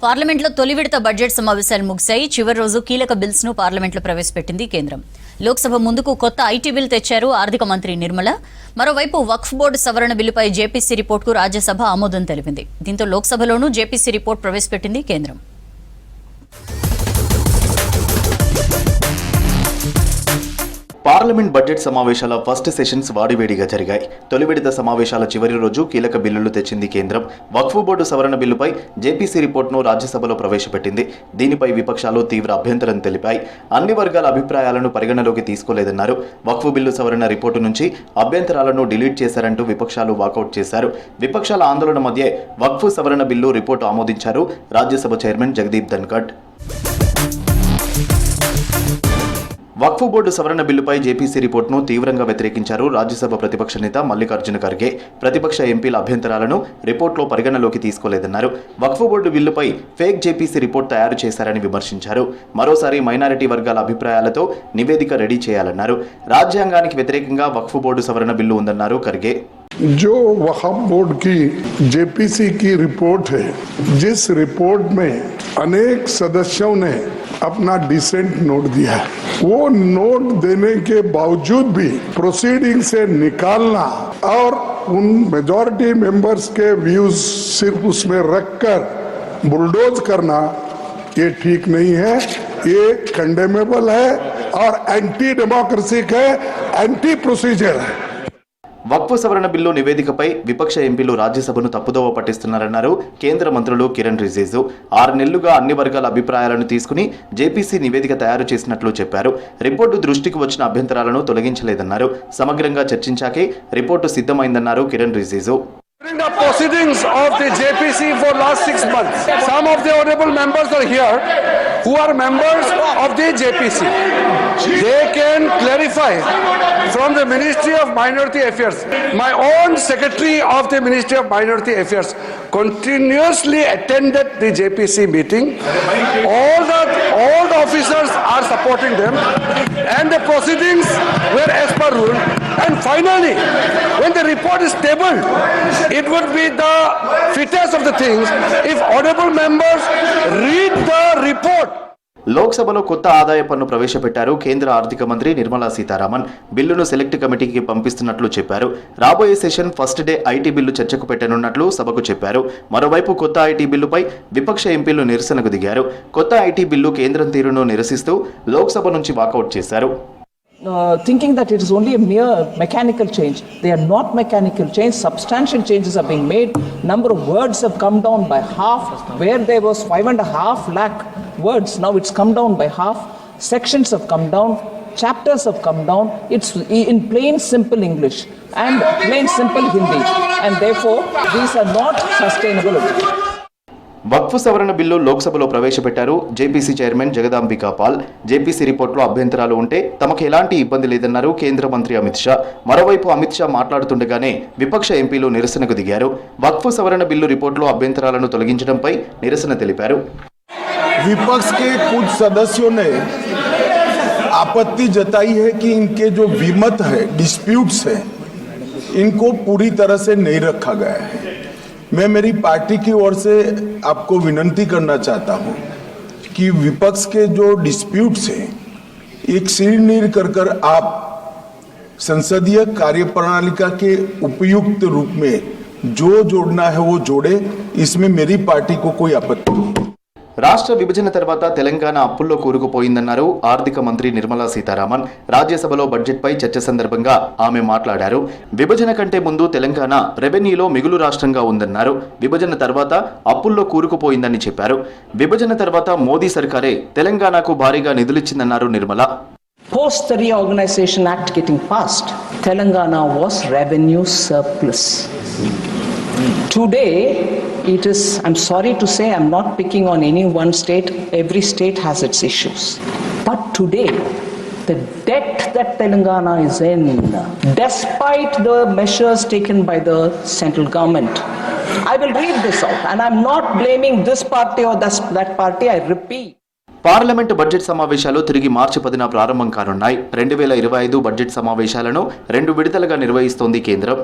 పార్లమెంట్లో తొలి విడత బడ్జెట్ సమావేశాలు ముగిశాయి. చివరి రోజు కీలక బిల్స్ ను పార్లమెంట్లో ప్రవేశపెట్టింది కేంద్రం. లోక్సభ ముందుకు కొత్త ఐటీ బిల్ తెచ్చారు ఆర్థిక మంత్రి నిర్మల. మరోవైపు వక్ఫ్ బోర్డు సవరణ బిల్లుపై జేపీసీ రిపోర్టుకు రాజ్యసభ ఆమోదం తెలిపింది. దీంతో లోక్సభలోనూ జేపీసీ రిపోర్టు ప్రవేశపెట్టింది కేంద్రం. పార్లమెంట్ బడ్జెట్ సమావేశాల ఫస్ట్ సెషన్స్ వాడివేడిగా జరిగాయి. తొలి విడత సమావేశాల చివరి రోజు కీలక బిల్లులు తెచ్చింది కేంద్రం. వక్ఫ్ బోర్డు సవరణ బిల్లుపై జేపీసీ రిపోర్టును రాజ్యసభలో ప్రవేశపెట్టింది. దీనిపై విపక్షాలు తీవ్ర అభ్యంతరం తెలిపాయి. అన్ని వర్గాల అభిప్రాయాలను పరిగణలోకి తీసుకోలేదన్నారు. వక్ఫ్ బిల్లు సవరణ రిపోర్టు నుంచి అభ్యంతరాలను డిలీట్ చేశారంటూ విపక్షాలు వాకౌట్ చేశారు. విపక్షాల ఆందోళన మధ్య వక్ఫ్ సవరణ బిల్లు రిపోర్టు ఆమోదించారు రాజ్యసభ చైర్మన్ జగదీప్ ధన్కడ్. వక్ఫ్ బోర్డు సవరణ బిల్లుపై జేపీసీ రిపోర్టును తీవ్రంగా వ్యతిరేకించారు రాజ్యసభ ప్రతిపక్ష నేత మల్లికార్జున ఖర్గే. ప్రతిపక్ష ఎంపీల అభ్యంతరాలను రిపోర్టులో పరిగణలోకి తీసుకోలేదన్నారు. వక్ఫ్ బోర్డు బిల్లుపై ఫేక్ జేపీసీ రిపోర్టు తయారు చేశారని విమర్శించారు. మరోసారి మైనారిటీ వర్గాల అభిప్రాయాలతో నివేదిక రెడీ చేయాలన్నారు. రాజ్యాంగానికి వ్యతిరేకంగా వక్ఫ్ బోర్డు సవరణ బిల్లు ఉందన్నారు ఖర్గే. जो वक्फ बोर्ड की जेपीसी की रिपोर्ट है, जिस रिपोर्ट में अनेक सदस्यों ने अपना डिसेंट नोट दिया है, वो नोट देने के बावजूद भी प्रोसीडिंग से निकालना और उन मेजॉरिटी मेंबर्स के व्यूज सिर्फ उसमें रखकर बुलडोज करना ये ठीक नहीं है. ये कंडेमेबल है और एंटी डेमोक्रेसिक है, एंटी प्रोसीजर है. వక్ఫ్ సవరణ బిల్లు నివేదికపై విపక్ష ఎంపీలు రాజ్యసభను తప్పుదోవ పట్టిస్తున్నారన్నారు కేంద్ర మంత్రులు కిరణ్ రిజిజు. 6 నెలలుగా అన్ని వర్గాల అభిప్రాయాలను తీసుకుని జేపీసీ నివేదిక తయారు చేసినట్లు చెప్పారు. రిపోర్టు దృష్టికి వచ్చిన అభ్యంతరాలను తొలగించలేదన్నారు. సమగ్రంగా చర్చించాకే రిపోర్టు సిద్ధమైందన్నారు Kiren Rijiju. During the proceedings of the JPC for last 6 months, some of the honorable members are here who are members of the JPC. They can clarify from the Ministry of Minority Affairs. My own Secretary of the Ministry of Minority Affairs continuously attended the JPC meeting. All the officers are supporting them and the proceedings were as per rule. And finally, when the report is tabled, it would be the fittest of the things if honorable members read the report. లోక్సభలో కొత్త ఆదాయ పన్ను ప్రవేశపెట్టారు కేంద్ర ఆర్థిక మంత్రి నిర్మలా సీతారామన్. బిల్లును select కమిటీకి పంపిస్తున్నట్లు చెప్పారు. రాబోయే session first day IT bill చర్చకు పెట్టనున్నట్లు సభకు చెప్పారు. మరోవైపు కొత్త ఐటీ బిల్లుపై విపక్ష ఎంపీలు నిరసనకు దిగారు. కొత్త ఐటీ బిల్లు కేంద్రం తీరును నిరసిస్తూ లోక్సభ నుంచి వాకౌట్ చేశారు. Thinking that it is only a mere mechanical change. They are not mechanical change. Substantial changes are being made. Number of words have come down by half. Where there was 5.5 lakh words, now it's come down by half. Sections have come down. Chapters have come down. It's in plain simple English and plain simple Hindi. And therefore, these are not sustainable. వక్ఫ్ సవరణ bill లోక్సభలో ప్రవేశపెట్టారు JPC chairman Jagdambika Pal. JPC రిపోర్టులో అభ్యంతరాలు ఉంటే తమకు ఎలాంటి ఇబ్బంది లేదన్నారు కేంద్ర మంత్రి అమిత్ షా. మరోవైపు అమిత్ షా మాట్లాడుతుండగానే విపక్ష ఎంపీలు నిరసనకు దిగారు. వక్ఫ్ సవరణ బిల్లు రిపోర్టులో అభ్యంతరాలను తొలగించడంపై నిరసన తెలిపారు. विपक्ष के कुछ सदस्यों ने आपत्ति जताई है कि इनके जो विमत है, डिस्प्यूट्स है, इनको पूरी तरह से नहीं रखा गया है. मैं मेरी पार्टी की ओर से आपको विनती करना चाहता हूं कि विपक्ष के जो डिस्प्यूट्स हैं एक सिर कर आप संसदीय कार्यप्रणालिका के उपयुक्त रूप में जो जोड़ना है वो जोड़े. इसमें मेरी पार्टी को कोई आपत्ति नहीं. రాష్ట్ర విభజన తర్వాత తెలంగాణ అప్పుల్లో కూరుకుపోయిందన్నారు ఆర్థిక మంత్రి నిర్మలా సీతారామన్. రాజ్యసభలో బడ్జెట్పై చర్చ సందర్భంగా ఆమె మాట్లాడారు. విభజన కంటే ముందు తెలంగాణ రెవెన్యూలో మిగులు రాష్ట్రంగా ఉందన్నారు. విభజన తర్వాత అప్పుల్లో కూరుకుపోయిందని చెప్పారు. విభజన తర్వాత మోదీ సర్కారే తెలంగాణకు భారీగా నిధులిచ్చిందన్నారు Nirmala. Post the Reorganization Act getting passed, Telangana was revenue surplus. Today, it is, I'm sorry to say, I'm not picking on any one state. Every state has its issues. But today, the debt that Telangana is in, despite the measures taken by the central government, I will read this out, and I'm not blaming this party or that party, I repeat. Parliament budget సమావేశాలు తిరిగి మార్చి 10న ప్రారంభం కానున్నాయి. 2025 budget సమావేశాలను 2 విడతలుగా నిర్వహిస్తోంది కేంద్రం.